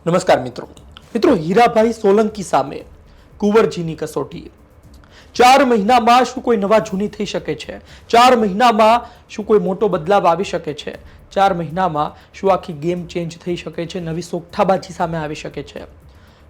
નમસ્કાર મિત્રો હીરાભાઈ સોલંકી સામે કુંવરજીની કસોટી 4 મહિનામાં શું કોઈ નવા જૂની થઈ શકે છે? 4 મહિનામાં શું કોઈ મોટો બદલાવ આવી શકે છે? 4 મહિનામાં શું આખી ગેમ ચેન્જ થઈ શકે છે? નવી સોગઠાબાજી સામે આવી શકે છે?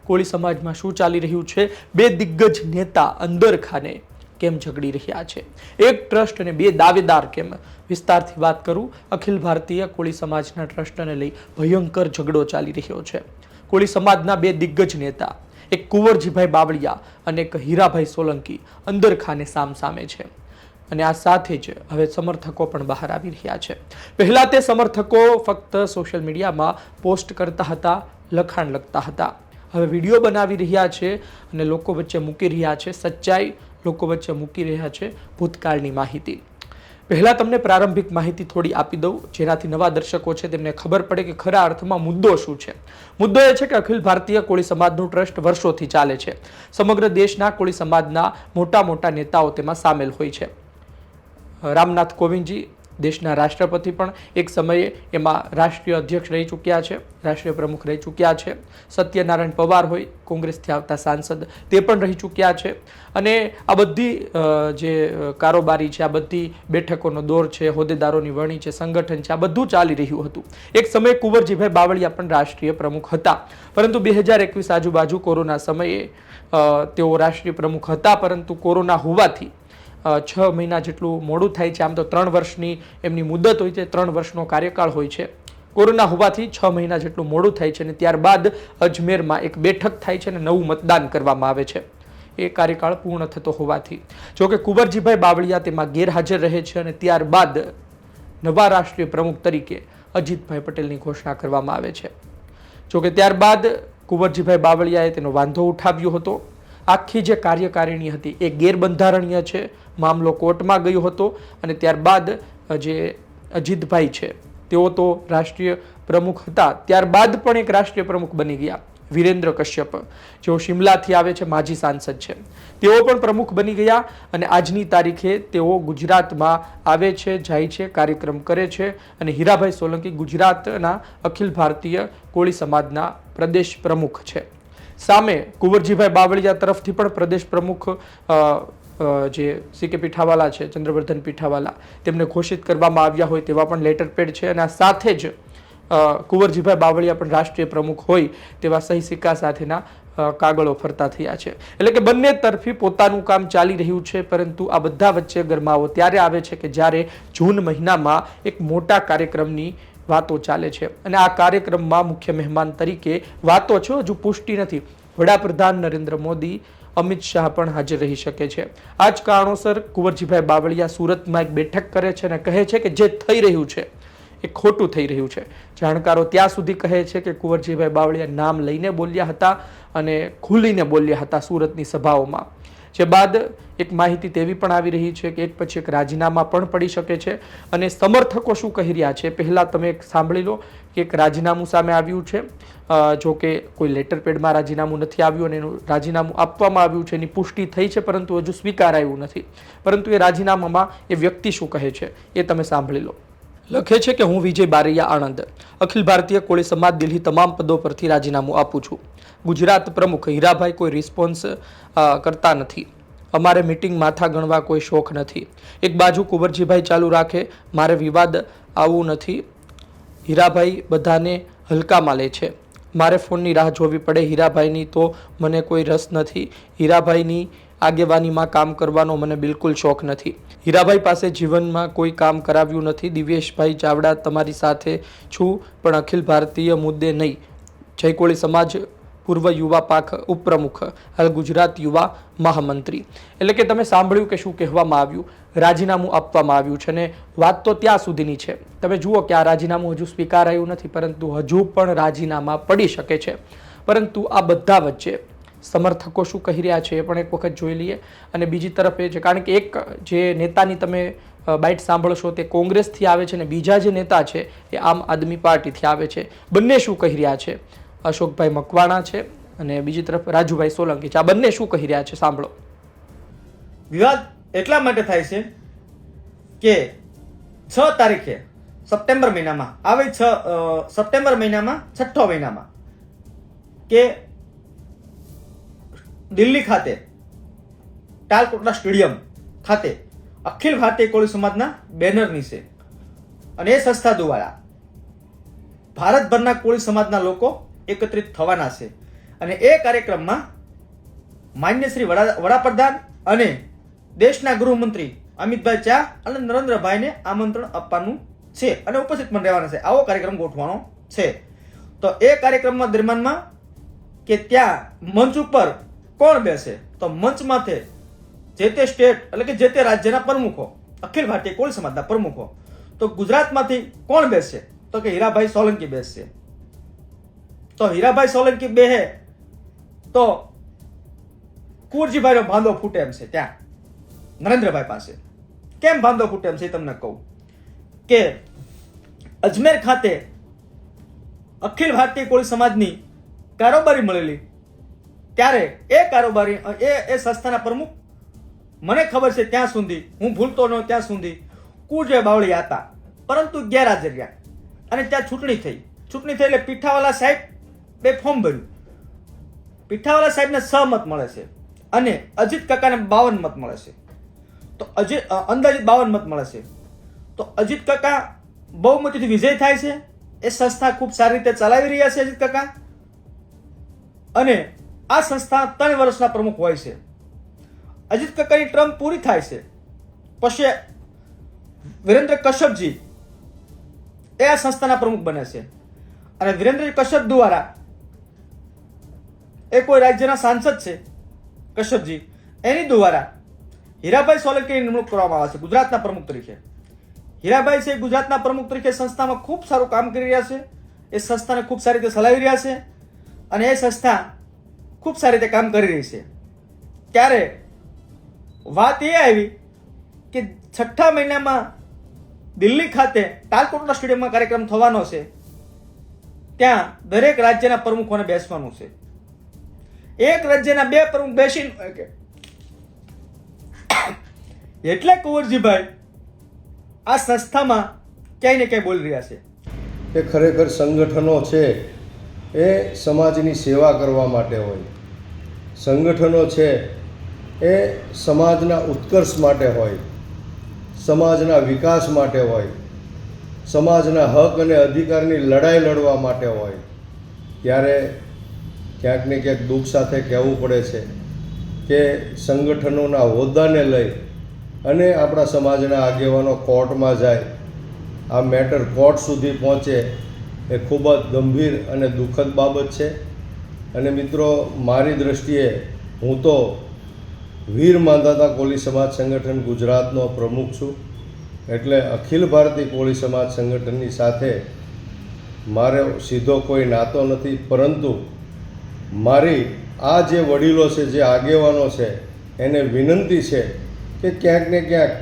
કોળી સમાજમાં શું ચાલી રહ્યું છે? બે દિગ્ગજ નેતા અંદર ખાને કેમ ઝઘડી રહ્યા છે? એક ટ્રસ્ટ અને બે દાવેદાર કેમ? વિસ્તારથી વાત કરું, અખિલ ભારતીય કોળી સમાજના ટ્રસ્ટને લઈ ભયંકર ઝઘડો ચાલી રહ્યો છે. કોળી સમાજના બે દિગ્ગજ નેતા, એક કુંવરજીભાઈ બાવળિયા અને એક હીરાભાઈ સોલંકી અંદર ખાને સામસામે છે. અને આ સાથે જ હવે સમર્થકો પણ બહાર આવી રહ્યા છે. પહેલા તે સમર્થકો ફક્ત સોશિયલ મીડિયામાં પોસ્ટ કરતા હતા, લખાણ લખતા હતા. હવે વિડીયો બનાવી રહ્યા છે અને લોકો વચ્ચે મૂકી રહ્યા છે સચ્ચાઈ, લોકો વચ્ચે મૂકી રહ્યા છે ભૂતકાળની માહિતી. પહેલા તમને પ્રારંભિક માહિતી થોડી આપી દઉં, જેનાથી નવા દર્શકો છે તેમને ખબર પડે કે ખરા અર્થમાં મુદ્દો શું છે. મુદ્દો એ છે કે અખિલ ભારતીય કોળી સમાજનું ટ્રસ્ટ વર્ષોથી ચાલે છે. સમગ્ર દેશના કોળી સમાજના મોટા મોટા નેતાઓ તેમાં સામેલ હોય છે. રામનાથ કોવિંદજી દેશના રાષ્ટ્રપતિ પણ એક સમયે એમાં રાષ્ટ્રીય અધ્યક્ષ રહી ચૂક્યા છે, રાષ્ટ્રીય પ્રમુખ રહી ચૂક્યા છે. સત્યનારાયણ પવાર હોય, કોંગ્રેસથી આવતા સાંસદ, તે પણ રહી ચૂક્યા છે. અને આ બધી જે કારોબારી છે, આ બધી બેઠકોનો દોર છે, હોદ્દેદારોની વરણી છે, સંગઠન છે, આ બધું ચાલી રહ્યું હતું. એક સમયે કુંવરજીભાઈ બાવળિયા પણ રાષ્ટ્રીય પ્રમુખ હતા, પરંતુ 2021 આજુબાજુ કોરોના સમયે તેઓ રાષ્ટ્રીય પ્રમુખ હતા, પરંતુ કોરોના હોવાથી 6 મહિના જેટલું મોડું થાય છે. આમ તો 3 વર્ષની એમની મુદત હોય છે, 3 વર્ષનો કાર્યકાળ હોય છે. કોરોના હોવાથી 6 મહિના જેટલું મોડું થાય છે અને ત્યારબાદ અજમેરમાં એક બેઠક થાય છે અને નવું મતદાન કરવામાં આવે છે. એ કાર્યકાળ પૂર્ણ થતો હોવાથી જોકે કુંવરજીભાઈ બાવળિયા તેમાં ગેરહાજર રહે છે અને ત્યારબાદ નવા રાષ્ટ્રીય પ્રમુખ તરીકે અજીતભાઈ પટેલની ઘોષણા કરવામાં આવે છે. જોકે ત્યારબાદ કુંવરજીભાઈ બાવળિયાએ તેનો વાંધો ઉઠાવ્યો હતો. આખી જે કાર્યકારિણી હતી એ ગેરબંધારણીય છે, મામલો કોર્ટમાં ગયો હતો અને ત્યારબાદ જે અજીતભાઈ છે તેઓ તો રાષ્ટ્રીય પ્રમુખ હતા, ત્યારબાદ પણ એક રાષ્ટ્રીય પ્રમુખ બની ગયા. વિરેન્દ્ર કશ્યપ, જેઓ શિમલાથી આવે છે, માજી સાંસદ છે, તેઓ પણ પ્રમુખ બની ગયા અને આજની તારીખે તેઓ ગુજરાતમાં આવે છે, જાય છે, કાર્યક્રમ કરે છે. અને હીરાભાઈ સોલંકી ગુજરાતના અખિલ ભારતીય કોળી સમાજના પ્રદેશ પ્રમુખ છે. સામે કુંવરજીભાઈ બાવળિયા તરફથી પણ પ્રદેશ પ્રમુખ જે CK પીઠાવાલા છે, ચંદ્રવર્ધન પીઠાવાલા, તેમને ઘોષિત કરવામાં આવ્યા હોય તેવા પણ લેટર પેડ છે. અને આ સાથે જ કુંવરજીભાઈ બાવળિયા પણ રાષ્ટ્રીય પ્રમુખ હોય તેવા સહી સિક્કા સાથેના કાગળો ફરતા થયા છે. એટલે કે બંને તરફી પોતાનું કામ ચાલી રહ્યું છે, પરંતુ આ બધા વચ્ચે ગરમાવો ત્યારે આવે છે કે જ્યારે જૂન મહિનામાં એક મોટા કાર્યક્રમની વાતો ચાલે છે અને આ કાર્યક્રમમાં મુખ્ય મહેમાન તરીકે વાતો છે, હજુ પુષ્ટિ નથી, વડાપ્રધાન નરેન્દ્ર મોદી, અમિત શાહ પણ હાજર રહી શકે છે. આ જ કારણોસર કુંવરજીભાઈ બાવળિયા સુરતમાં એક બેઠક કરે છે અને કહે છે કે જે થઈ રહ્યું છે એ ખોટું થઈ રહ્યું છે. જાણકારો ત્યાં સુધી કહે છે કે કુંવરજીભાઈ બાવળિયા નામ લઈને બોલ્યા હતા અને ખુલીને બોલ્યા હતા સુરતની સભાઓમાં. જે બાદ એક માહિતી તેવી પણ આવી રહી છે કે એક પછી એક રાજીનામા પણ પડી શકે છે. અને સમર્થકો શું કહી રહ્યા છે પહેલા તમે સાંભળી લો કે એક રાજીનામું સામે આવ્યું છે. જો કે કોઈ લેટર પેડમાં રાજીનામું નથી આવ્યું અને એનું રાજીનામું આપવામાં આવ્યું છે, એની પુષ્ટિ થઈ છે, પરંતુ હજુ સ્વીકારાયું નથી. પરંતુ એ રાજીનામામાં એ વ્યક્તિ શું કહે છે એ તમે સાંભળી લો. લખે છે કે હું વિજય બારૈયા આણંદ, અખિલ ભારતીય કોળી સમાજ દિલ્હી તમામ પદો પરથી રાજીનામું આપું છું. ગુજરાત પ્રમુખ હીરાભાઈ કોઈ રિસ્પોન્સ કરતા નથી. અમારે મિટિંગ માથા ગણવા કોઈ શોખ નથી. એક બાજુ કુંવરજીભાઈ ચાલુ રાખે, મારે વિવાદ આવવું નથી. હીરાભાઈ બધાને હલકામાં લે છે, મારે ફોનની રાહ જોવી પડે હીરાભાઈની, તો મને કોઈ રસ નથી. હીરાભાઈની આગેવાનીમાં કામ કરવાનો મને બિલકુલ શોખ નથી. હીરાભાઈ પાસે જીવનમાં કોઈ કામ કરાવ્યું નથી. દિવ્યેશભાઈ ચાવડા, તમારી સાથે છું પણ અખિલ ભારતીય મુદ્દે નહીં. જય કોળી સમાજ પૂર્વ યુવા પાક ઉપપ્રમુખ, હાલ ગુજરાત યુવા મહામંત્રી. એટલે કે તમે સાંભળ્યું કે શું કહેવામાં આવ્યું, રાજીનામું આપવામાં આવ્યું છે અને વાત તો ત્યાં સુધીની છે. તમે જુઓ કે આ રાજીનામું હજુ સ્વીકારાયું નથી, પરંતુ હજુ પણ રાજીનામા પડી શકે છે. પરંતુ આ બધા વચ્ચે સમર્થકો શું કહી રહ્યા છે એ પણ એક વખત જોઈ લઈએ. અને બીજી તરફ એ છે, કારણ કે એક જે નેતાની તમે બાઇટ સાંભળશો તે કોંગ્રેસથી આવે છે અને બીજા જે નેતા છે એ આમ આદમી પાર્ટીથી આવે છે. બંને શું કહી રહ્યા છે, અશોકભાઈ મકવાણા છે અને બીજી તરફ રાજુભાઈ સોલંકી છે, આ બંને શું કહી રહ્યા છે સાંભળો. વિવાદ એટલા માટે થાય છે કે 6 તારીખે સપ્ટેમ્બર મહિનામાં આવે, સપ્ટેમ્બર મહિનામાં 6 મહિનામાં કે દિલ્હી ખાતે ટાલકોટલા સ્ટેડિયમ ખાતે અખિલ ભારતીય કોળી સમાજના બેનર નીચે અને એ સંસ્થા દ્વારા ભારતભરના કોળી સમાજના લોકો એકત્રિત થવાના છે અને એ કાર્યક્રમમાં માન્ય શ્રી વડાપ્રધાન અને દેશના ગૃહમંત્રી અમિતભાઈ શાહ અને નરેન્દ્રભાઈને આમંત્રણ આપવાનું છે અને ઉપસ્થિત પણ રહેવાના છે. આવો કાર્યક્રમ ગોઠવવાનો છે. તો એ કાર્યક્રમમાં દરમિયાનમાં કે ત્યાં મંચ ઉપર કોણ બેસે, તો મંચ માથે જે તે સ્ટેટ એટલે કે જે તે રાજ્યના પ્રમુખો, અખિલ ભારતીય કોળી સમાજના પ્રમુખો. તો ગુજરાતમાંથી કોણ બેસશે, તો કે હીરાભાઈ સોલંકી બેસશે. તો હીરાભાઈ સોલંકી બેહે તો કુંવરજીભાઈનો ભાંડો ફૂટે એમ છે ત્યાં નરેન્દ્રભાઈ પાસે. કેમ ભાંડો ફૂટે એમ છે તમને કહું કે અજમેર ખાતે અખિલ ભારતીય કોળી સમાજની કારોબારી મળેલી, ત્યારે એ કારોબારી એ સંસ્થાના પ્રમુખ મને ખબર છે ત્યાં સુધી, હું ભૂલતો ન ત્યાં સુધી કુંવરજી બાવળિયા હતા, પરંતુ ગેરહાજર રહ્યા અને ત્યાં ચૂંટણી થઈ એટલે પીઠાવાલા સાહેબ બે ફોર્મ ભર્યું. પીઠાવાલા સાહેબને 6 મત મળે છે અને અજીત કાકાને 52 મત મળે છે. તો અંદાજિત 52 મત મળે છે. તો અજીત કાકા બહુમતીથી વિજય થાય છે. એ સંસ્થા ખૂબ સારી રીતે ચલાવી રહ્યા છે અજીત કાકા, અને આ સંસ્થા 3 વર્ષના પ્રમુખ હોય છે. અજીત કાકાની ટર્મ પૂરી થાય છે પછી વિરેન્દ્ર કશ્યપજી એ આ સંસ્થાના પ્રમુખ બને છે અને વિરેન્દ્ર કશ્યપ દ્વારા એ કોઈ રાજ્યના સાંસદ છે કશ્યપજી, એની દ્વારા હીરાભાઈ સોલંકીની નિમણૂક કરવામાં આવે છે ગુજરાતના પ્રમુખ તરીકે. હીરાભાઈ છે ગુજરાતના પ્રમુખ તરીકે સંસ્થામાં ખૂબ સારું કામ કરી રહ્યા છે. એ સંસ્થાને ખૂબ સારી રીતે ચલાવી રહ્યા છે અને એ સંસ્થા ખૂબ સારી રીતે કામ કરી રહી છે. ત્યારે વાત એ આવી કે 6ઠા મહિનામાં દિલ્હી ખાતે ટાલકોટલા સ્ટેડિયમમાં કાર્યક્રમ થવાનો છે. ત્યાં દરેક રાજ્યના પ્રમુખોને બેસવાનું છે. એક રાજ્યના 2 પ્રમુખ બેસીને એટલે કુંવરજીભાઈ આ સંસ્થામાં ક્યાંય ને ક્યાંય બોલી રહ્યા છે. એ ખરેખર સંગઠનો છે એ સમાજની સેવા કરવા માટે હોય. સંગઠનો છે એ સમાજના ઉત્કર્ષ માટે હોય, સમાજના વિકાસ માટે હોય, સમાજના હક અને અધિકારની લડાઈ લડવા માટે હોય. ત્યારે ક્યાંક ને ક્યાંક દુઃખ સાથે કહેવું પડે છે કે સંગઠનોના હોદ્દાને લઈ અને આપણા સમાજના આગેવાનો કોર્ટમાં જાય, આ મેટર કોર્ટ સુધી પહોંચે, એ ખૂબ જ ગંભીર અને દુઃખદ બાબત છે. અને મિત્રો, મારી દૃષ્ટિએ હું તો વીર માંધાતા કોળી સમાજ સંગઠન ગુજરાતનો પ્રમુખ છું, એટલે અખિલ ભારતીય કોળી સમાજ સંગઠનની સાથે મારે સીધો કોઈ નાતો નથી, પરંતુ મારી આ જે વડીલો છે, જે આગેવાનો છે, એને વિનંતી છે કે ક્યાંક ને ક્યાંક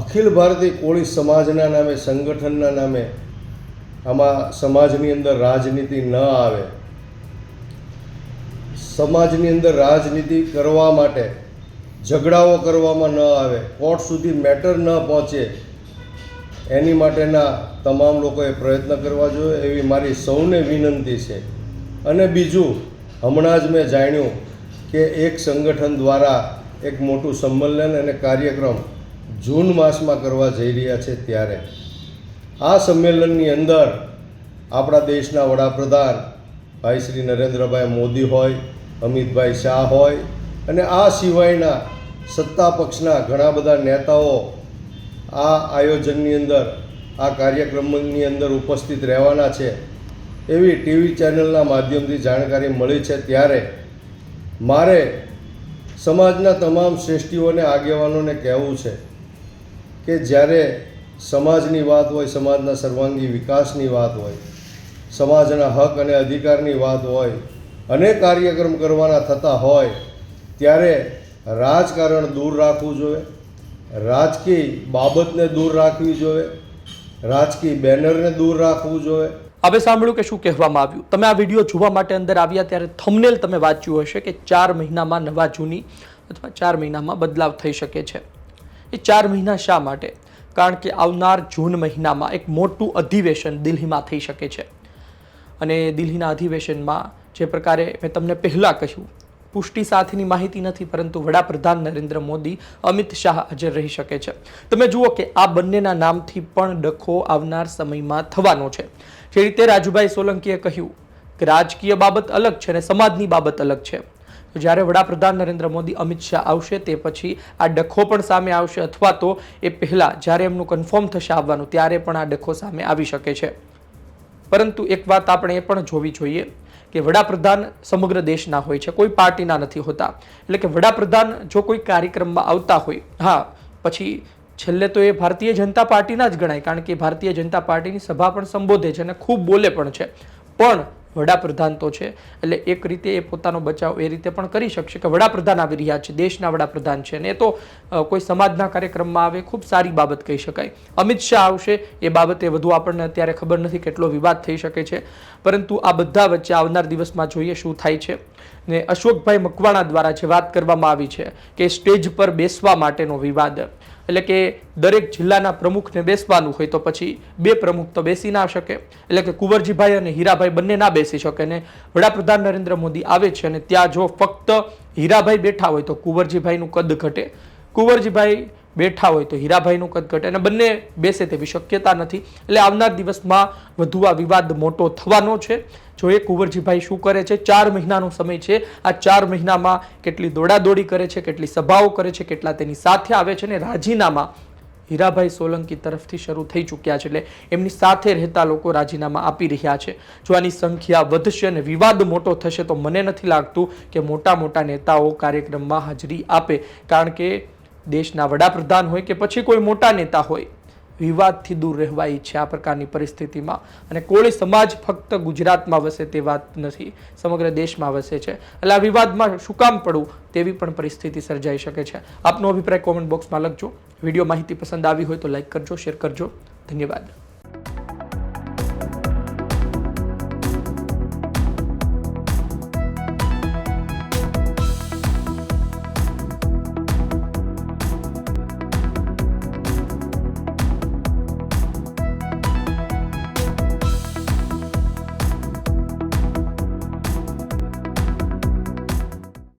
અખિલ ભારતીય કોળી સમાજના નામે, સંગઠનના નામે આમાં સમાજની અંદર રાજનીતિ ન આવે. સમાજની અંદર રાજનીતિ કરવા માટે ઝઘડાઓ કરવામાં ન આવે, કોર્ટ સુધી મેટર ન પહોંચે, એની માટેના તમામ લોકોએ પ્રયત્ન કરવા જોઈએ એવી મારી સૌને વિનંતી છે. અને બીજું, હમણાં જ મેં જાણ્યું કે એક સંગઠન દ્વારા એક મોટું સંમેલન અને કાર્યક્રમ જૂન માસમાં કરવા જઈ રહ્યા છે. ત્યારે આ સંમેલનની અંદર આપણા દેશના વડાપ્રધાન ભાઈ શ્રી નરેન્દ્રભાઈ મોદી હોય, અમિતભાઈ શાહ હોય, અને આ સિવાયના સત્તા પક્ષના ઘણા બધા નેતાઓ આ આયોજનની અંદર, આ કાર્યક્રમની અંદર ઉપસ્થિત રહેવાના છે એવી ટીવી ચેનલના માધ્યમથી જાણકારી મળી છે. ત્યારે મારે સમાજના તમામ શ્રેષ્ઠીઓને, આગેવાનોને કહેવું છે કે જ્યારે સમાજની વાત હોય, સમાજના સર્વાંગી વિકાસની વાત હોય, સમાજના હક અને અધિકારની વાત હોય અને કાર્યક્રમ કરવાના થતા હોય, ત્યારે રાજકારણ દૂર રાખવું જોઈએ, રાજકીય બાબતને દૂર રાખવી જોઈએ, રાજકીય બેનરને દૂર રાખવું જોઈએ. હવે સાંભળ્યું કે શું કહેવામાં આવ્યું. તમે આ વિડીયો જોવા માટે અંદર આવ્યા ત્યારે થંબનેલ તમે વાંચ્યું હશે કે 4 મહિનામાં નવા જૂની અથવા 4 મહિનામાં બદલાવ થઈ શકે છે. એ 4 મહિના શા માટે? કારણ કે આવનાર જૂન મહિનામાં એક મોટું અધિવેશન દિલ્હીમાં થઈ શકે છે અને દિલ્હીના અધિવેશનમાં જે પ્રકારે મેં તમને પહેલા કહ્યું, પુષ્ટિ સાથેની માહિતી નથી, પરંતુ વડાપ્રધાન નરેન્દ્ર મોદી, અમિત શાહ હાજર રહી શકે છે. તમે જુઓ કે આ બંનેના નામથી પણ ડખો આવનાર સમયમાં થવાનો છે. જે રીતે રાજુભાઈ સોલંકીએ કહ્યું કે રાજકીય બાબત અલગ છે અને સમાજની બાબત અલગ છે. તો જ્યારે વડાપ્રધાન નરેન્દ્ર મોદી, અમિત શાહ આવશે તે પછી આ ડખો પણ સામે આવશે, અથવા તો એ પહેલા જ્યારે એમનું કન્ફર્મ થશે આવવાનું ત્યારે પણ આ ડખો સામે આવી શકે છે. પરંતુ એક વાત આપણે એ પણ જોવી જોઈએ કે વડાપ્રધાન સમગ્ર દેશના હોય છે, કોઈ પાર્ટીના નથી હોતા. એટલે કે વડાપ્રધાન જો કોઈ કાર્યક્રમમાં આવતા હોય, હા, પછી છેલ્લે તો એ ભારતીય જનતા પાર્ટીના જ ગણાય, કારણ કે ભારતીય જનતા પાર્ટીની સભા પણ સંબોધે છે અને ખૂબ બોલે પણ છે. પણ વડાપ્રધાન તો છે, એટલે એક રીતે એ પોતાનો બચાવ એ રીતે પણ કરી શકશે કે વડાપ્રધાન આવી રહ્યા છે, દેશના વડાપ્રધાન છે, અને એ તો કોઈ સમાજના કાર્યક્રમમાં આવે, ખૂબ સારી બાબત કહી શકાય. અમિત શાહ આવશે એ બાબતે વધુ આપણને અત્યારે ખબર નથી, કેટલો વિવાદ થઈ શકે છે, પરંતુ આ બધા વચ્ચે આવનાર દિવસમાં જોઈએ શું થાય છે. ને અશોકભાઈ મકવાણા દ્વારા જે વાત કરવામાં આવી છે કે સ્ટેજ પર બેસવા માટેનો વિવાદ, એટલે કે દરેક જિલ્લાના પ્રમુખને બેસવાનું હોય તો પછી બે પ્રમુખ તો બેસી ના શકે, એટલે કે કુંવરજીભાઈ અને હીરાભાઈ બંને ના બેસી શકે. અને વડાપ્રધાન નરેન્દ્ર મોદી આવે છે અને ત્યાં જો ફક્ત હીરાભાઈ બેઠા હોય તો કુંવરજીભાઈનું કદ ઘટે, કુંવરજીભાઈ બેઠા હોય તો હીરાભાઈનું કદ ઘટે, અને બંને બેસે તેવી શક્યતા નથી. એટલે આવનાર દિવસમાં વધુ આ વિવાદ મોટો થવાનો છે. જોઈએ કુંવરજીભાઈ શું કરે છે. 4 મહિનાનો સમય છે. આ 4 મહિનામાં કેટલી દોડાદોડી કરે છે, કેટલી સભાઓ કરે છે, કેટલા તેની સાથે આવે છે. અને રાજીનામા હીરાભાઈ સોલંકી તરફથી શરૂ થઈ ચૂક્યા છે, એટલે એમની સાથે રહેતા લોકો રાજીનામા આપી રહ્યા છે. જો આની સંખ્યા વધશે અને વિવાદ મોટો થશે તો મને નથી લાગતું કે મોટા મોટા નેતાઓ કાર્યક્રમમાં હાજરી આપે, કારણ કે દેશના વડાપ્રધાન હોય કે પછી કોઈ મોટા નેતા હોય, વિવાદથી દૂર રહેવા ઈચ્છે આ પ્રકારની પરિસ્થિતિમાં. અને કોળી સમાજ ફક્ત ગુજરાતમાં વસે તે વાત નથી, સમગ્ર દેશમાં વસે છે. એટલે આ વિવાદમાં શું કામ પડવું તેવી પણ પરિસ્થિતિ સર્જાઈ શકે છે. આપનો અભિપ્રાય કોમેન્ટ બોક્સમાં લખજો. વિડીયો માહિતી પસંદ આવી હોય તો લાઈક કરજો, શેર કરજો. ધન્યવાદ.